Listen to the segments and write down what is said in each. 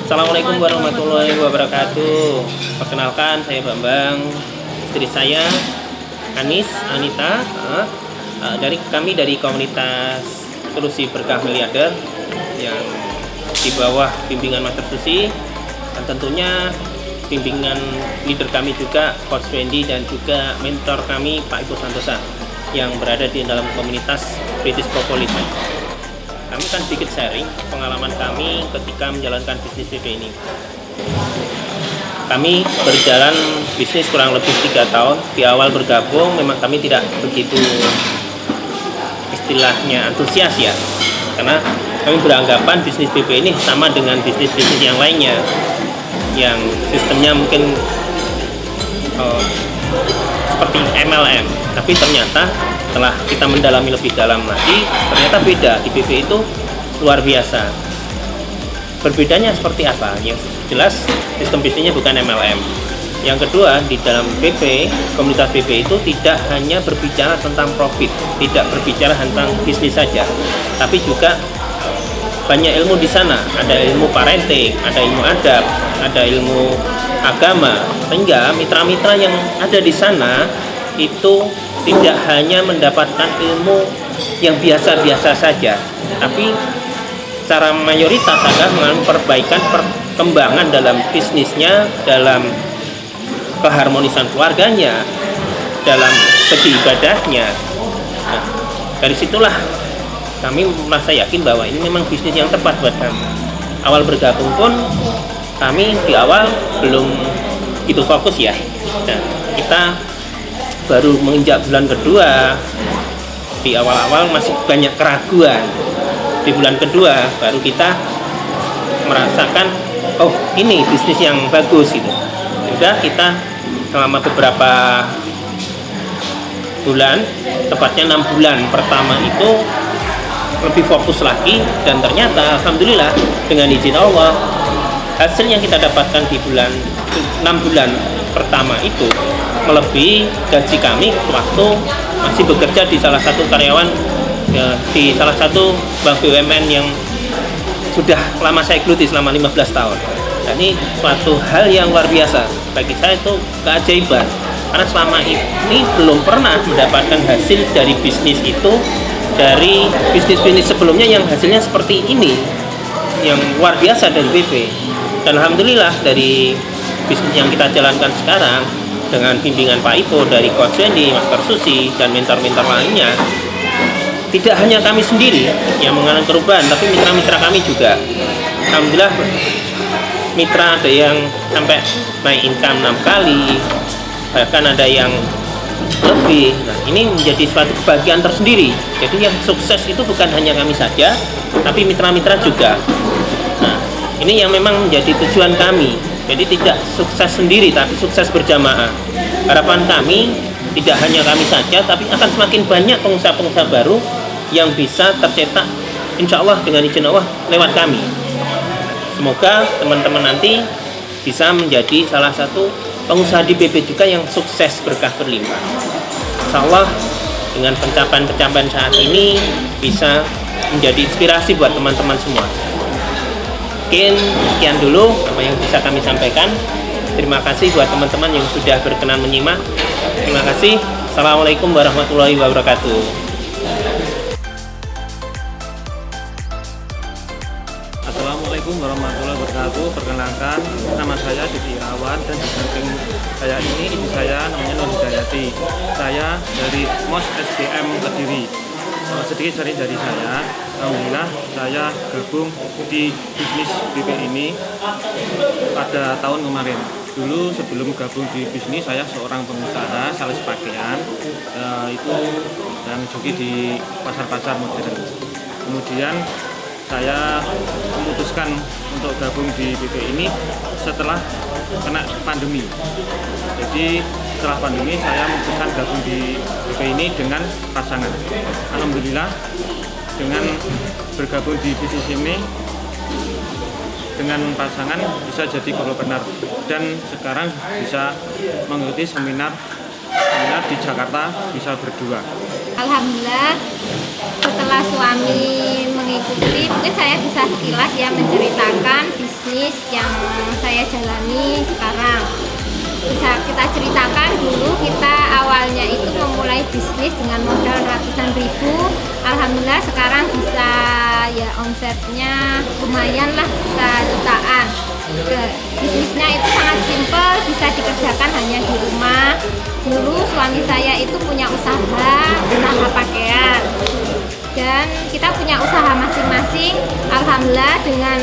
Assalamualaikum warahmatullahi wabarakatuh. Perkenalkan, saya Bambang, istri saya Anis Anita. Kami dari komunitas Solusi Berkah Miliarder yang di bawah bimbingan Master Susi, dan tentunya bimbingan leader kami juga Coach Wendy, dan juga mentor kami Pak Ibu Santosa yang berada di dalam komunitas British Propolis. Kami akan sedikit sharing pengalaman kami ketika menjalankan bisnis BP ini. Kami berjalan bisnis kurang lebih 3 tahun. Di awal bergabung memang kami tidak begitu istilahnya antusias ya, karena kami beranggapan bisnis BP ini sama dengan bisnis-bisnis yang lainnya yang sistemnya mungkin seperti MLM. Tapi ternyata setelah kita mendalami lebih dalam lagi, ternyata beda. Di BP itu luar biasa. Berbedanya seperti apa? Yang jelas sistem bisnisnya bukan MLM. Yang kedua, di dalam BP, komunitas BP itu tidak hanya berbicara tentang profit, tidak berbicara tentang bisnis saja, tapi juga banyak ilmu di sana. Ada ilmu parenting, ada ilmu adab, ada ilmu agama, sehingga mitra-mitra yang ada di sana itu tidak hanya mendapatkan ilmu yang biasa-biasa saja, tapi secara mayoritas adalah mengalami perbaikan, perkembangan dalam bisnisnya, dalam keharmonisan keluarganya, dalam segi ibadahnya. Nah, dari situlah kami merasa yakin bahwa ini memang bisnis yang tepat buat kami. Awal bergabung pun kami di awal belum gitu fokus ya. Nah, kita baru menginjak bulan kedua, di awal-awal masih banyak keraguan. Di bulan kedua baru kita merasakan, oh ini bisnis yang bagus gitu. Sudah kita selama beberapa bulan, tepatnya 6 bulan pertama itu lebih fokus lagi, dan ternyata alhamdulillah dengan izin Allah hasil yang kita dapatkan di 6 bulan pertama itu melebihi gaji kami waktu masih bekerja di salah satu karyawan ya, di salah satu bank BUMN yang sudah lama saya geluti selama 15 tahun. Dan ini suatu hal yang luar biasa bagi saya, itu keajaiban, karena selama ini belum pernah mendapatkan hasil dari bisnis itu, dari bisnis-bisnis sebelumnya yang hasilnya seperti ini, yang luar biasa dari BP. Dan alhamdulillah dari bisnis yang kita jalankan sekarang dengan bimbingan Pak Ipo dari Coach Wendy, Master Susi, dan mentor-mentor lainnya, tidak hanya kami sendiri yang mengalami perubahan, tapi mitra-mitra kami juga. Alhamdulillah mitra ada yang sampai naik income 6 kali, bahkan ada yang lebih. Nah, ini menjadi suatu kebahagiaan tersendiri. Jadi yang sukses itu bukan hanya kami saja, tapi mitra-mitra juga. Nah, ini yang memang menjadi tujuan kami. Jadi tidak sukses sendiri, tapi sukses berjamaah. Harapan kami tidak hanya kami saja, tapi akan semakin banyak pengusaha-pengusaha baru yang bisa tercetak, insya Allah dengan izin Allah lewat kami. Semoga teman-teman nanti bisa menjadi salah satu pengusaha di BP juga yang sukses berkah berlimpah. Insya Allah dengan pencapaian-pencapaian saat ini bisa menjadi inspirasi buat teman-teman semua. Mungkin sekian dulu apa yang bisa kami sampaikan. Terima kasih buat teman-teman yang sudah berkenan menyimak. Terima kasih. Assalamualaikum warahmatullahi wabarakatuh. Assalamualaikum warahmatullahi wabarakatuh. Perkenalkan, nama saya Didi Irawan, dan di samping saya ini ibu saya namanya Nur Hidayati. Saya dari MOS SDM Kediri. Sedikit sharing dari saya, alhamdulillah saya gabung di bisnis BP ini pada tahun kemarin. Dulu sebelum gabung di bisnis, saya seorang pengusaha sales pakaian, itu yang joki di pasar-pasar modern. Kemudian saya memutuskan untuk gabung di BP ini setelah kena pandemi. Jadi setelah pandemi saya memutuskan gabung di BP ini dengan pasangan. Alhamdulillah dengan bergabung di bisnis ini dengan pasangan bisa jadi co-partner, dan sekarang bisa mengikuti seminar di Jakarta bisa berdua. Alhamdulillah setelah suami mengikuti, mungkin saya bisa bisa sekilas ya menceritakan bisnis yang saya jalani sekarang. Bisa kita ceritakan dulu kita awalnya itu memulai bisnis dengan modal ratusan ribu. Alhamdulillah sekarang bisa ya omsetnya lumayan lah, bisa jutaan. Bisnisnya itu sangat simpel, bisa dikerjakan hanya di rumah. Dulu suami saya itu punya usaha pakaian, dan kita punya usaha masing-masing. Alhamdulillah dengan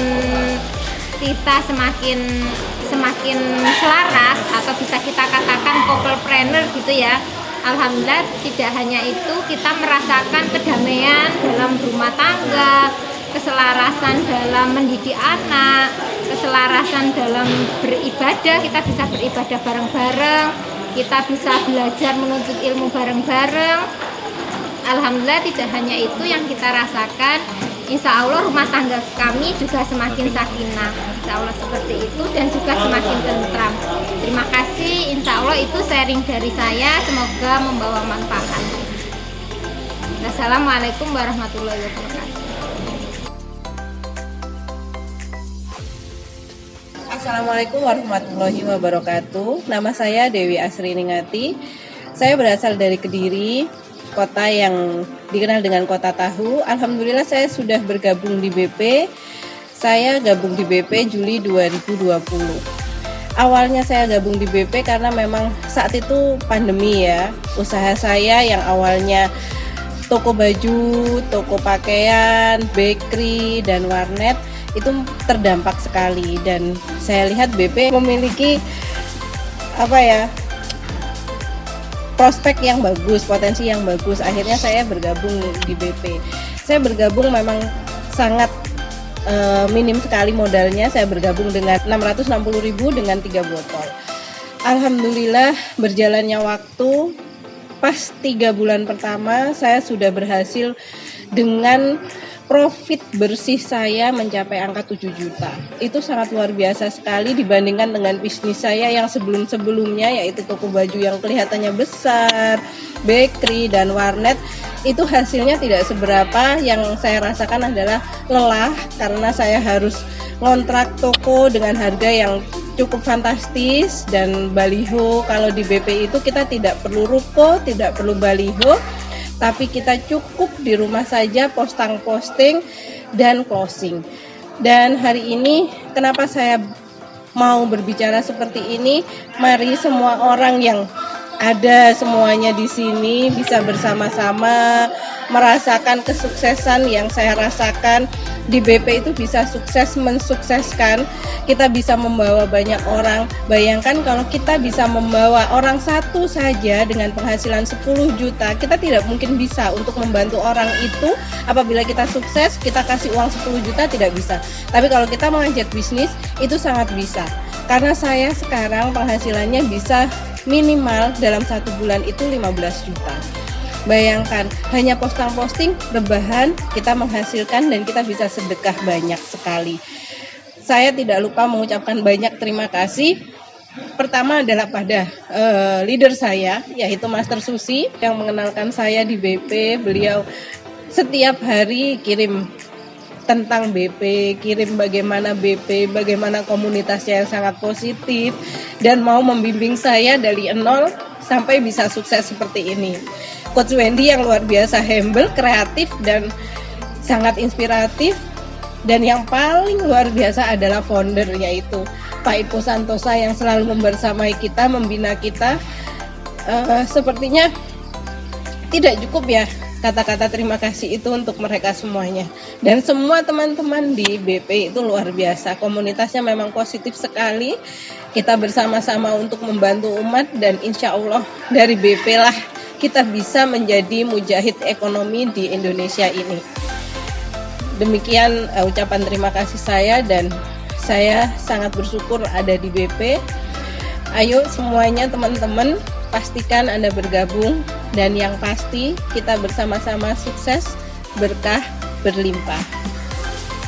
kita semakin selaras, atau bisa kita katakan couplepreneur gitu ya. Alhamdulillah tidak hanya itu, kita merasakan kedamaian dalam rumah tangga, keselarasan dalam mendidik anak, keselarasan dalam beribadah. Kita bisa beribadah bareng-bareng, kita bisa belajar menuntut ilmu bareng-bareng. Alhamdulillah tidak hanya itu yang kita rasakan, insya Allah rumah tangga kami juga semakin sakinah, insya Allah seperti itu, dan juga semakin tentram. Terima kasih, insya Allah itu sharing dari saya, semoga membawa manfaat. Assalamualaikum warahmatullahi wabarakatuh. Assalamualaikum warahmatullahi wabarakatuh. Nama saya Dewi Asriningati. Saya berasal dari Kediri, kota yang dikenal dengan kota tahu. Alhamdulillah saya sudah bergabung di BP. Saya gabung di BP Juli 2020. Awalnya saya gabung di BP karena memang saat itu pandemi ya. Usaha saya yang awalnya toko baju, toko pakaian, bakery, dan warnet itu terdampak sekali, dan saya lihat BP memiliki prospek yang bagus, potensi yang bagus. Akhirnya saya bergabung di BP. Saya bergabung memang sangat minim sekali modalnya. Saya bergabung dengan 660.000 dengan 3 botol. Alhamdulillah berjalannya waktu, pas 3 bulan pertama saya sudah berhasil dengan profit bersih saya mencapai angka 7 juta. Itu sangat luar biasa sekali dibandingkan dengan bisnis saya yang sebelum-sebelumnya, yaitu toko baju yang kelihatannya besar, bakery, dan warnet. Itu hasilnya tidak seberapa. Yang saya rasakan adalah lelah karena saya harus ngontrak toko dengan harga yang cukup fantastis dan baliho. Kalau di BP itu kita tidak perlu ruko, tidak perlu baliho, tapi kita cukup di rumah saja posting dan closing. Dan hari ini kenapa saya mau berbicara seperti ini? Mari semua orang yang ada semuanya di sini bisa bersama-sama merasakan kesuksesan yang saya rasakan di BP. Itu bisa sukses mensukseskan, kita bisa membawa banyak orang. Bayangkan kalau kita bisa membawa orang satu saja dengan penghasilan 10 juta, kita tidak mungkin bisa untuk membantu orang itu. Apabila kita sukses, kita kasih uang 10 juta tidak bisa. Tapi kalau kita mengajak bisnis, itu sangat bisa. Karena saya sekarang penghasilannya bisa minimal dalam 1 bulan itu 15 juta. Bayangkan, hanya posting rebahan kita menghasilkan, dan kita bisa sedekah banyak sekali. Saya tidak lupa mengucapkan banyak terima kasih. Pertama adalah pada leader saya, yaitu Master Susi, yang mengenalkan saya di BP. Beliau setiap hari kirim tentang BP, kirim bagaimana BP, bagaimana komunitasnya yang sangat positif, dan mau membimbing saya dari nol sampai bisa sukses seperti ini. Coach Wendy yang luar biasa humble, kreatif, dan sangat inspiratif. Dan yang paling luar biasa adalah founder, yaitu Pak Ipo Santosa yang selalu membersamai kita, membina kita. Sepertinya tidak cukup ya kata-kata terima kasih itu untuk mereka semuanya. Dan semua teman-teman di BP itu luar biasa. Komunitasnya memang positif sekali. Kita bersama-sama untuk membantu umat, dan insya Allah dari BP lah kita bisa menjadi mujahid ekonomi di Indonesia ini. Demikian ucapan terima kasih saya, dan saya sangat bersyukur ada di BP. Ayo semuanya teman-teman, pastikan Anda bergabung, dan yang pasti kita bersama-sama sukses, berkah, berlimpah.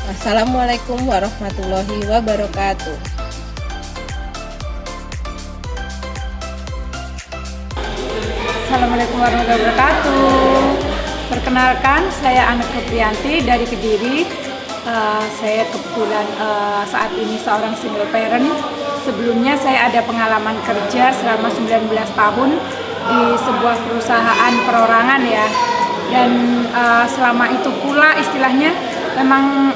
Assalamualaikum warahmatullahi wabarakatuh. Assalamualaikum warahmatullahi wabarakatuh. Perkenalkan, saya Anet Febrianti dari Kediri. Saya kebetulan saat ini seorang single parent. Sebelumnya saya ada pengalaman kerja selama 19 tahun di sebuah perusahaan perorangan ya. Dan selama itu pula istilahnya memang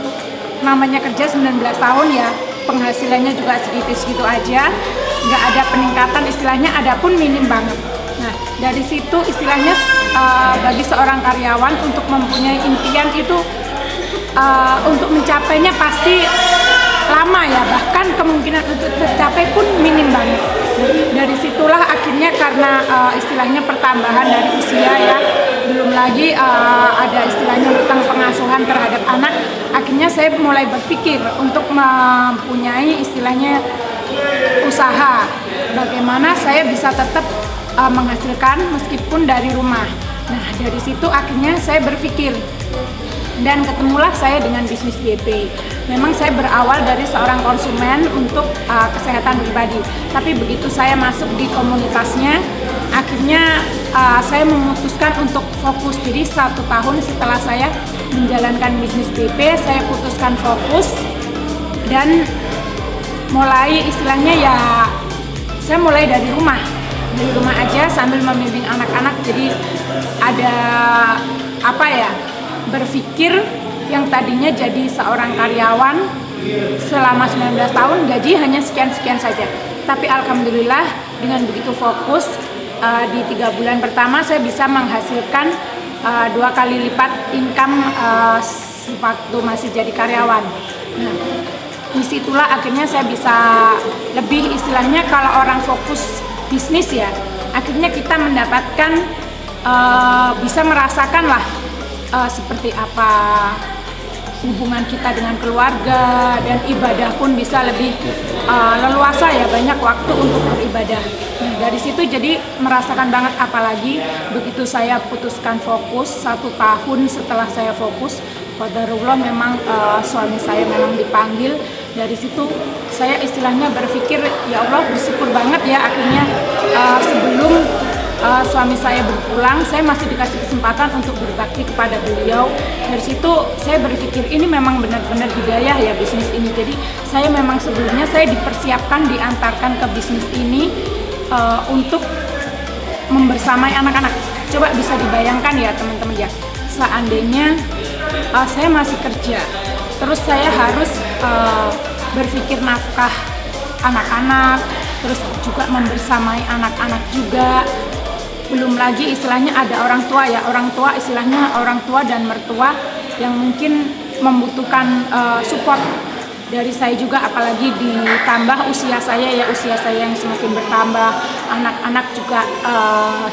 namanya kerja 19 tahun ya, penghasilannya juga segitu-segitu aja, nggak ada peningkatan, istilahnya ada pun minim banget. Nah dari situ istilahnya bagi seorang karyawan untuk mempunyai impian itu untuk mencapainya pasti lama ya, bahkan kemungkinan untuk tercapai pun minim banget. Dari situlah akhirnya karena istilahnya pertambahan dari usia ya, belum lagi ada istilahnya hutang pengasuhan terhadap anak, akhirnya saya mulai berpikir untuk mempunyai istilahnya usaha, bagaimana saya bisa tetap menghasilkan meskipun dari rumah. Nah dari situ akhirnya saya berpikir dan ketemulah saya dengan bisnis BP. Memang saya berawal dari seorang konsumen untuk kesehatan pribadi, tapi begitu saya masuk di komunitasnya, akhirnya saya memutuskan untuk fokus. Jadi 1 tahun setelah saya menjalankan bisnis BP, saya putuskan fokus dan mulai istilahnya ya, saya mulai dari rumah aja sambil membimbing anak-anak. Jadi ada apa ya, berpikir yang tadinya jadi seorang karyawan selama 19 tahun gaji hanya sekian-sekian saja, tapi alhamdulillah dengan begitu fokus di 3 bulan pertama saya bisa menghasilkan 2 kali lipat income waktu masih jadi karyawan. Nah disitulah akhirnya saya bisa lebih, istilahnya kalau orang fokus bisnis ya, akhirnya kita mendapatkan bisa merasakan lah seperti apa hubungan kita dengan keluarga, dan ibadah pun bisa lebih leluasa ya, banyak waktu untuk beribadah. Nah, dari situ jadi merasakan banget, apalagi begitu saya putuskan fokus 1 tahun setelah saya fokus, qadarullah memang suami saya memang dipanggil. Dari situ saya istilahnya berpikir, ya Allah bersyukur banget ya, akhirnya sebelum suami saya berpulang, saya masih dikasih kesempatan untuk berbakti kepada beliau. Dari situ saya berpikir ini memang benar-benar hidayah ya bisnis ini. Jadi saya memang sebelumnya saya dipersiapkan, diantarkan ke bisnis ini untuk membersamai anak-anak. Coba bisa dibayangkan ya teman-teman ya, seandainya saya masih kerja, terus saya harus berpikir nafkah anak-anak, terus juga membersamai anak-anak juga. Belum lagi istilahnya ada orang tua ya, orang tua istilahnya orang tua dan mertua yang mungkin membutuhkan support dari saya juga, apalagi ditambah usia saya ya, usia saya yang semakin bertambah, anak-anak juga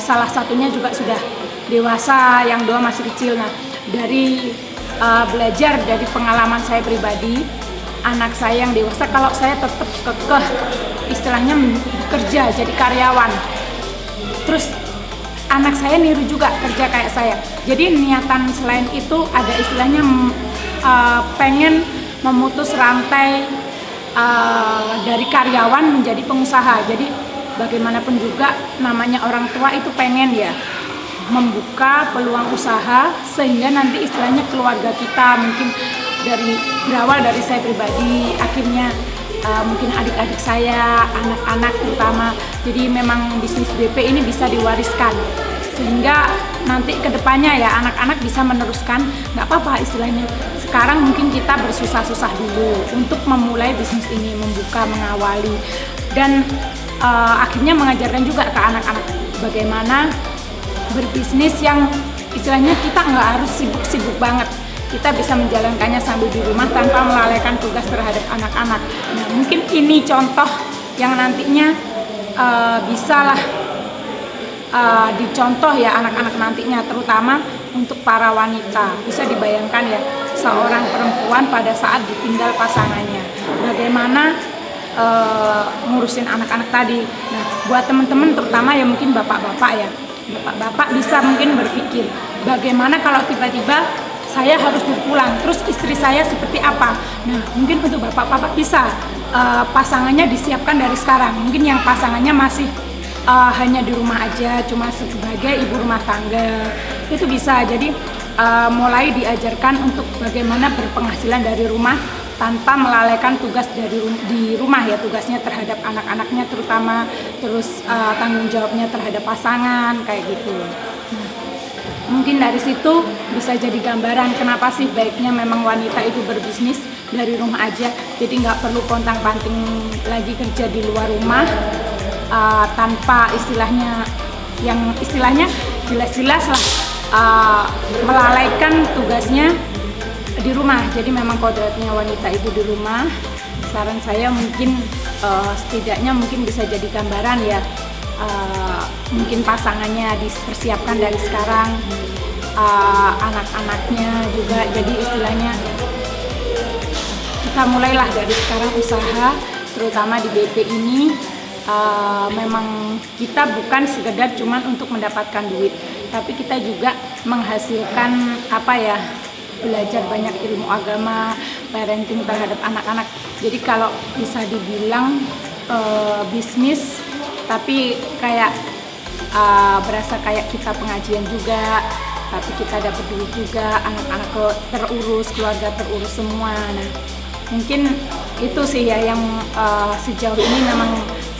salah satunya juga sudah dewasa, yang 2 masih kecil. Nah dari belajar dari pengalaman saya pribadi, anak saya yang dewasa, kalau saya tetap kekeh istilahnya bekerja jadi karyawan, terus anak saya niru juga kerja kayak saya. Jadi niatan selain itu ada istilahnya pengen memutus rantai dari karyawan menjadi pengusaha. Jadi bagaimanapun juga namanya orang tua itu pengen ya membuka peluang usaha, sehingga nanti istilahnya keluarga kita mungkin berawal dari saya pribadi, akhirnya mungkin adik-adik saya, anak-anak terutama. Jadi memang bisnis BP ini bisa diwariskan, sehingga nanti kedepannya ya anak-anak bisa meneruskan. Nggak apa-apa istilahnya, sekarang mungkin kita bersusah-susah dulu untuk memulai bisnis ini, membuka, mengawali, dan akhirnya mengajarkan juga ke anak-anak bagaimana berbisnis yang istilahnya kita nggak harus sibuk-sibuk banget. Kita bisa menjalankannya sambil di rumah tanpa melalaikan tugas terhadap anak-anak. Nah, mungkin ini contoh yang nantinya bisalah dicontoh ya anak-anak nantinya, terutama untuk para wanita. Bisa dibayangkan ya, seorang perempuan pada saat ditinggal pasangannya, bagaimana ngurusin anak-anak tadi. Nah, buat teman-teman terutama ya mungkin bapak-bapak ya, bapak-bapak bisa mungkin berpikir, bagaimana kalau tiba-tiba saya harus berpulang, terus istri saya seperti apa. Nah, mungkin untuk bapak-bapak bisa pasangannya disiapkan dari sekarang. Mungkin yang pasangannya masih hanya di rumah aja, cuma sebagai ibu rumah tangga, itu bisa. Jadi mulai diajarkan untuk bagaimana berpenghasilan dari rumah tanpa melalaikan tugas di rumah ya, tugasnya terhadap anak-anaknya terutama, terus tanggung jawabnya terhadap pasangan kayak gitu. Nah, mungkin dari situ bisa jadi gambaran kenapa sih baiknya memang wanita itu berbisnis dari rumah aja, jadi nggak perlu pontang-panting lagi kerja di luar rumah tanpa istilahnya jelas-jelas lah melalaikan tugasnya di rumah. Jadi memang kodratnya wanita ibu di rumah. Saran saya mungkin setidaknya mungkin bisa jadi gambaran ya, mungkin pasangannya dipersiapkan dari sekarang, anak-anaknya juga, jadi istilahnya kita mulailah dari sekarang usaha, terutama di BP ini. Memang kita bukan sekedar cuman untuk mendapatkan duit, tapi kita juga menghasilkan belajar banyak ilmu agama, parenting terhadap anak-anak. Jadi kalau bisa dibilang bisnis, tapi kayak berasa kayak kita pengajian juga, tapi kita dapat duit juga, anak-anak terurus, keluarga terurus semua. Nah, mungkin itu sih ya yang sejauh ini memang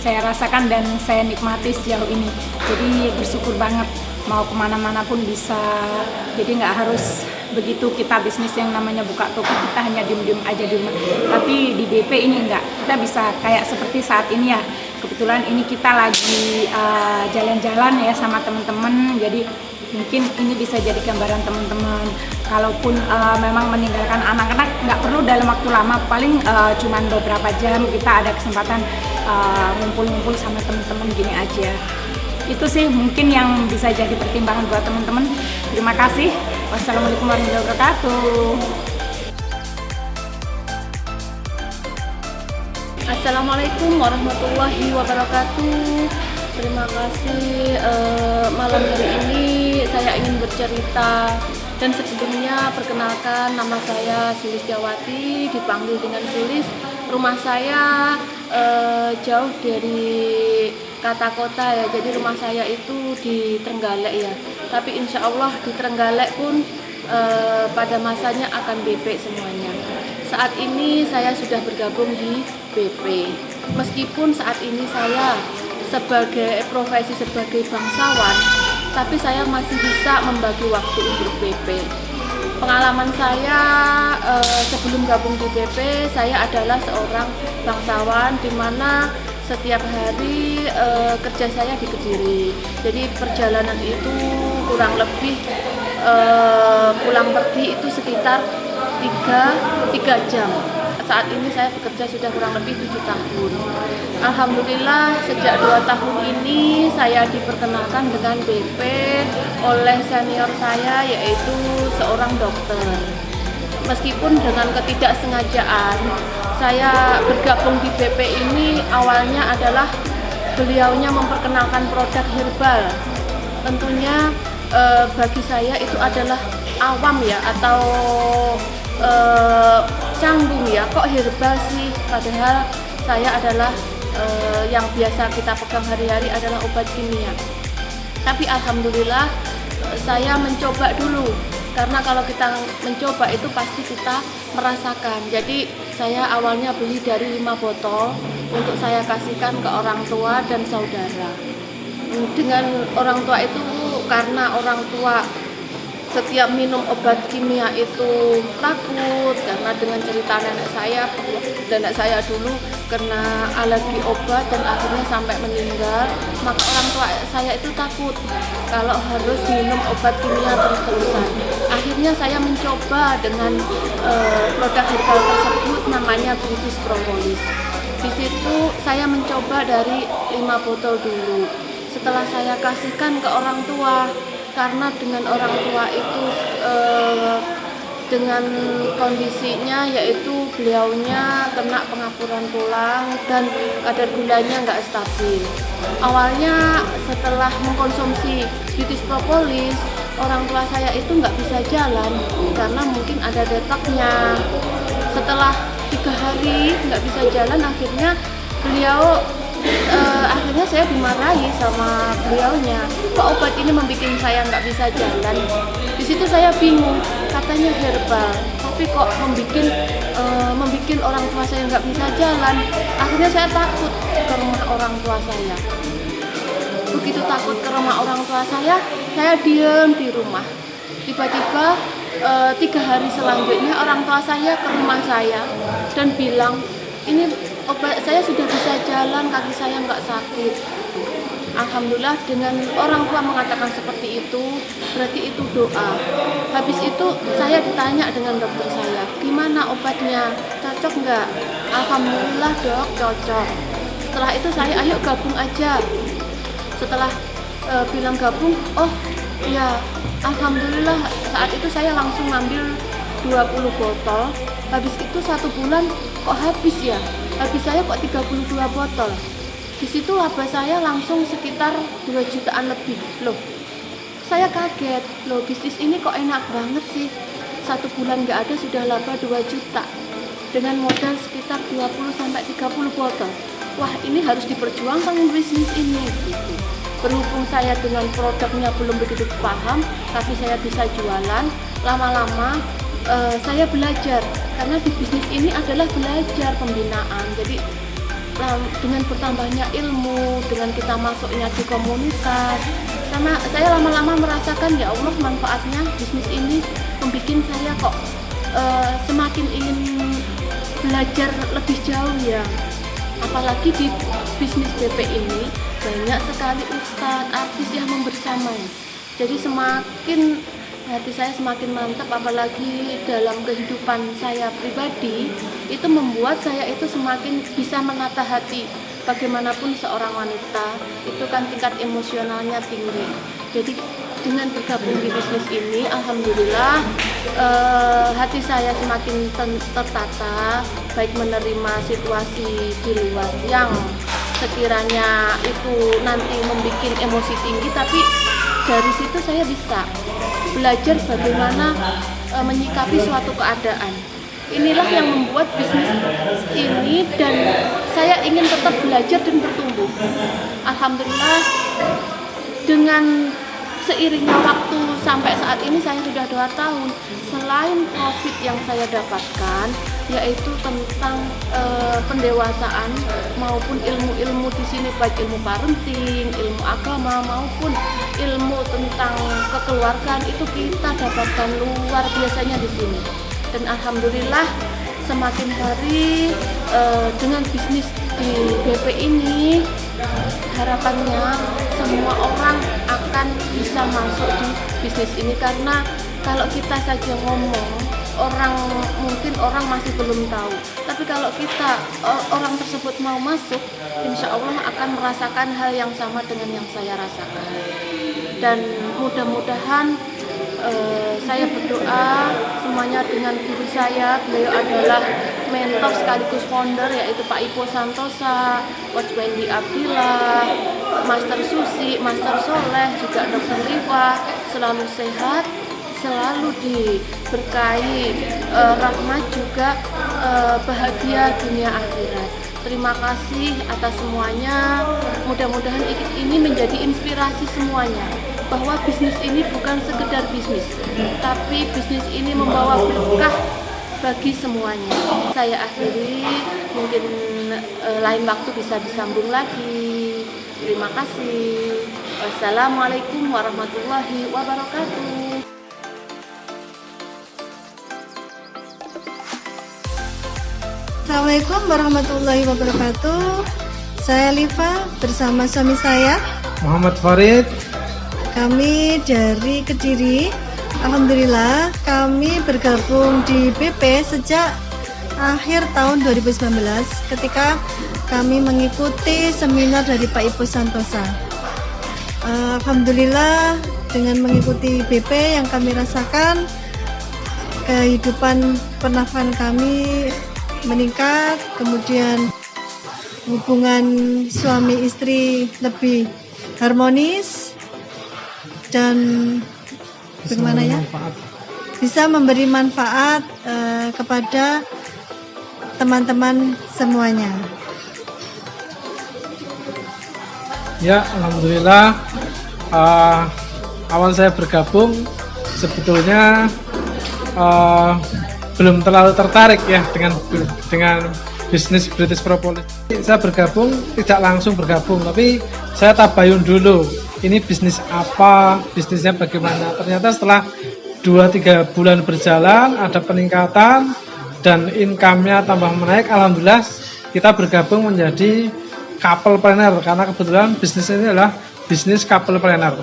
saya rasakan dan saya nikmati sejauh ini. Jadi bersyukur banget, mau kemana-mana pun bisa. Jadi nggak harus begitu kita bisnis yang namanya buka toko kita hanya diem-diem aja di rumah. Tapi di BP ini enggak, kita bisa kayak seperti saat ini ya. Kebetulan ini kita lagi jalan-jalan ya sama teman-teman. Jadi mungkin ini bisa jadi gambaran teman-teman. Kalaupun memang meninggalkan anak-anak nggak perlu dalam waktu lama, paling cuman beberapa jam kita ada kesempatan ngumpul-ngumpul sama teman-teman gini aja. Itu sih mungkin yang bisa jadi pertimbangan buat teman-teman. Terima kasih. Wassalamualaikum warahmatullahi wabarakatuh. Assalamualaikum warahmatullahi wabarakatuh. Terima kasih. Malam hari ini saya ingin bercerita, dan sebelumnya perkenalkan, nama saya Sulistiawati, dipanggil dengan Sulis. Rumah saya jauh dari kata kota ya, jadi rumah saya itu di Trenggalek ya. Tapi insya Allah di Trenggalek pun pada masanya akan BP semuanya. Saat ini saya sudah bergabung di BP. Meskipun saat ini saya sebagai profesi sebagai bangsawan, tapi saya masih bisa membagi waktu untuk BP. Pengalaman saya sebelum gabung di BP, saya adalah seorang bangsawan di mana setiap hari kerja saya di Kediri. Jadi perjalanan itu kurang lebih pulang pergi itu sekitar 3 jam. Saat ini saya bekerja sudah kurang lebih 7 tahun. Alhamdulillah sejak 2 tahun ini saya diperkenalkan dengan BP oleh senior saya, yaitu seorang dokter. Meskipun dengan ketidaksengajaan, saya bergabung di BP ini awalnya adalah beliaunya memperkenalkan produk herbal. Tentunya bagi saya itu adalah awam ya, atau canggung ya, kok herbal sih, padahal saya adalah yang biasa kita pegang hari-hari adalah obat kimia. Tapi alhamdulillah saya mencoba dulu, karena kalau kita mencoba itu pasti kita merasakan. Jadi saya awalnya beli dari 5 botol untuk saya kasihkan ke orang tua dan saudara. Dengan orang tua itu karena orang tua setiap minum obat kimia itu takut, karena dengan cerita nenek saya dulu kena alergi obat dan akhirnya sampai meninggal, maka orang tua saya itu takut kalau harus minum obat kimia terus-terusan. Akhirnya saya mencoba dengan produk herbal tersebut, namanya British Propolis. Di situ saya mencoba dari 5 botol dulu. Setelah saya kasihkan ke orang tua, karena dengan orang tua itu dengan kondisinya yaitu beliaunya kena pengapuran tulang dan kadar gulanya nggak stabil. Awalnya setelah mengkonsumsi British Propolis, orang tua saya itu nggak bisa jalan karena mungkin ada detaknya. Setelah 3 hari nggak bisa jalan, akhirnya akhirnya saya dimarahi sama beliaunya, kok obat ini membuat saya nggak bisa jalan. Di Di situ saya bingung, katanya herbal, tapi kok membuat orang tua saya nggak bisa jalan. Akhirnya saya takut ke rumah orang tua saya. Begitu takut ke rumah orang tua saya diam di rumah. Tiba-tiba 3 hari selanjutnya orang tua saya ke rumah saya dan bilang, ini obat saya sudah bisa jalan, kaki saya nggak sakit. Alhamdulillah, dengan orang tua mengatakan seperti itu, berarti itu doa. Habis itu saya ditanya dengan dokter saya, gimana obatnya, cocok nggak? Alhamdulillah dok, cocok. Setelah itu saya, ayo gabung aja. Setelah bilang gabung, oh ya alhamdulillah, saat itu saya langsung ngambil 20 botol. Habis itu 1 bulan kok habis ya? Habis saya kok 32 botol. Di situ laba saya langsung sekitar 2 jutaan lebih. Loh, saya kaget. Loh, bisnis ini kok enak banget sih. 1 bulan nggak ada sudah laba 2 juta. Dengan modal sekitar 20-30 botol. Wah, ini harus diperjuangkan bisnis ini gitu. Berhubung saya dengan produknya belum begitu paham, tapi saya bisa jualan, lama-lama saya belajar. Karena di bisnis ini adalah belajar pembinaan. Jadi dengan bertambahnya ilmu, dengan kita masuknya di komunitas, karena saya lama-lama merasakan, ya Allah, manfaatnya bisnis ini membuat saya kok semakin ingin belajar lebih jauh ya. Apalagi di bisnis BP ini banyak sekali ustadz, artis yang membersamai. Jadi semakin hati saya semakin mantap, apalagi dalam kehidupan saya pribadi, itu membuat saya itu semakin bisa menata hati. Bagaimanapun seorang wanita, itu kan tingkat emosionalnya tinggi. Jadi dengan bergabung di bisnis ini, alhamdulillah hati saya semakin tertata, baik menerima situasi di luar yang sekiranya itu nanti membuat emosi tinggi, tapi dari situ saya bisa belajar bagaimana menyikapi suatu keadaan. Inilah yang membuat bisnis ini, dan saya ingin tetap belajar dan bertumbuh. Alhamdulillah, dengan seiringnya waktu sampai saat ini saya sudah 2 tahun. Selain profit yang saya dapatkan, yaitu tentang pendewasaan maupun ilmu-ilmu di sini, baik ilmu parenting, ilmu agama maupun ilmu tentang kekeluargaan, itu kita dapatkan luar biasanya di sini. Dan alhamdulillah, semakin hari dengan bisnis di BP ini, harapannya semua orang akan bisa masuk di bisnis ini. Karena kalau kita saja ngomong, mungkin orang masih belum tahu, tapi kalau kita orang tersebut mau masuk, insya Allah akan merasakan hal yang sama dengan yang saya rasakan. Dan mudah-mudahan saya berdoa semuanya dengan guru saya, beliau adalah mentor sekaligus founder, yaitu Pak Ipo Santosa, Coach Wendy Abdillah, Master Susi, Master Soleh, juga Dr. Riva, selalu sehat, selalu diberkahi rahmat, juga bahagia dunia akhirat. Terima kasih atas semuanya. Mudah-mudahan ini menjadi inspirasi semuanya, bahwa bisnis ini bukan sekedar bisnis, tapi bisnis ini membawa berkah bagi semuanya. Saya akhiri, mungkin lain waktu bisa disambung lagi. Terima kasih. Wassalamualaikum warahmatullahi wabarakatuh. Assalamualaikum warahmatullahi wabarakatuh. Saya Liva bersama suami saya Muhammad Farid. Kami dari Kediri. Alhamdulillah kami bergabung di BP sejak akhir tahun 2019 ketika kami mengikuti seminar dari Pak Ipo Santosa. Alhamdulillah, dengan mengikuti BP yang kami rasakan, kehidupan pernafkahan kami meningkat, kemudian hubungan suami istri lebih harmonis, dan bagaimana ya, bisa memberi manfaat kepada teman-teman semuanya. Ya, alhamdulillah, awal saya bergabung sebetulnya belum terlalu tertarik ya dengan bisnis British Propolis. Saya bergabung tidak langsung bergabung, tapi saya tabayun dulu. Ini bisnis apa, bisnisnya bagaimana. Ternyata setelah 2-3 bulan berjalan ada peningkatan dan income-nya tambah menaik. Alhamdulillah kita bergabung menjadi couple planner karena kebetulan bisnis ini adalah bisnis couple planner.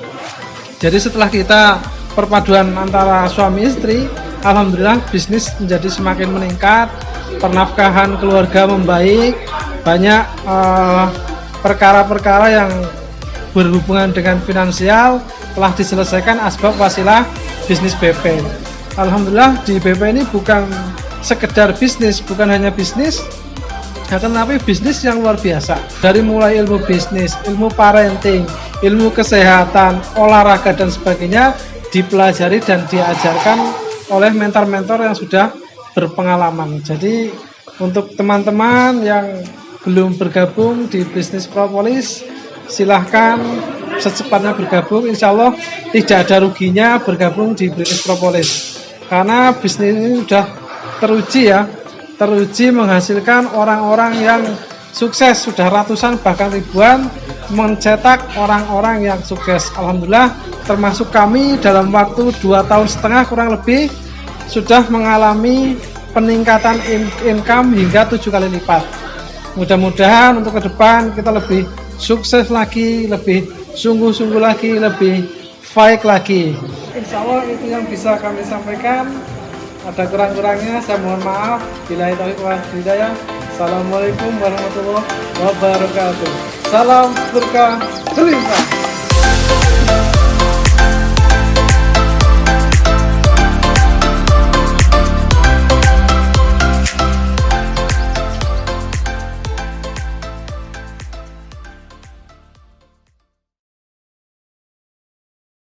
Jadi setelah kita perpaduan antara suami istri, alhamdulillah bisnis menjadi semakin meningkat, pernafkahan keluarga membaik, banyak perkara-perkara yang berhubungan dengan finansial telah diselesaikan asbab wasilah bisnis BP. Alhamdulillah di BP ini bukan sekedar bisnis, bukan hanya bisnis, tetapi bisnis yang luar biasa. Dari mulai ilmu bisnis, ilmu parenting, ilmu kesehatan, olahraga dan sebagainya dipelajari dan diajarkan oleh mentor-mentor yang sudah berpengalaman. Jadi untuk teman-teman yang belum bergabung di Bisnis Propolis, silahkan secepatnya bergabung. Insya Allah tidak ada ruginya bergabung di Bisnis Propolis karena bisnis ini sudah teruji menghasilkan orang-orang yang sukses, sudah ratusan bahkan ribuan mencetak orang-orang yang sukses. Alhamdulillah termasuk kami dalam waktu 2,5 tahun kurang lebih sudah mengalami peningkatan income hingga 7 kali lipat. Mudah-mudahan untuk ke depan kita lebih sukses lagi, lebih sungguh-sungguh lagi, lebih baik lagi. Insya Allah itu yang bisa kami sampaikan. Ada kurang-kurangnya saya mohon maaf. Billahi taufiq wal hidayah. Assalamualaikum warahmatullahi wabarakatuh. Salam berkah berlimpah.